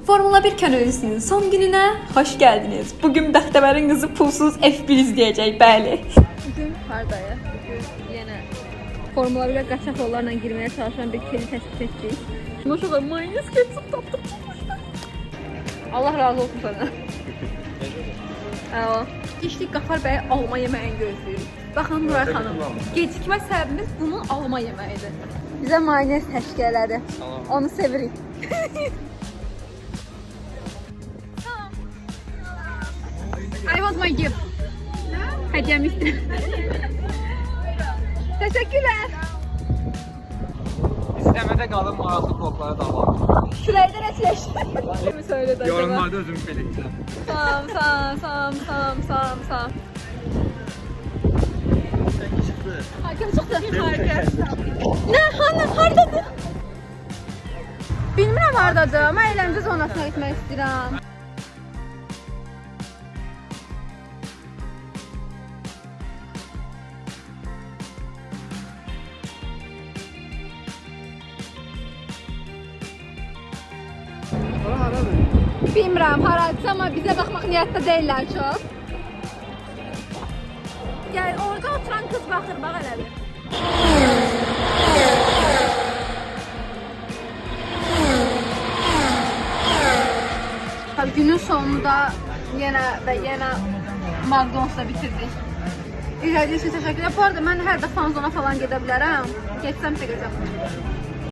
Formula 1 kanalının son gününe hoş geldiniz. Bugün Bəxtəvərin qızı pulsuz F1 izleyecek, bəli. Bugün hardayıq? Bugün yenə Formula 1'ə qaçaq yollarla girməyə çalışan bir keli təşkil etdik. Maşallah mayonez ketçup tapdım. Allah razı olsun senden. İşlik Qafar bəy alma yeməyin gözləyirik. Baxın Nuray xanım, gecikmə səbəbimiz bunun alma yeməyidir. Bizə mayonez təşkil elədi. Onu sevirik. I want my gift. Hediyemi istedim. Teşekkürler. İstemede kalın maraqlı bloklara da var. Süleyden etleş. Mi söyledi acaba? Yorumlarda özüm belirteceğim. Sağ. Hakem çıktı. Ne? Hardadır? Bilmirəm hardadır, amma əyləncə zonasına gitmək istəyirəm. Bilmirəm haradır, amma bizə baxmaq niyyətdə deyirlər çox. Gəl, orada oturan qız baxır, bax elə bir. Günün sonunda yenə McDonald's'da bitirdik. İzlədiyiniz üçün təşəkkürlər. Bu arada mən hər də fanzona falan gedə bilərəm. Geçsəm çəkəcəm.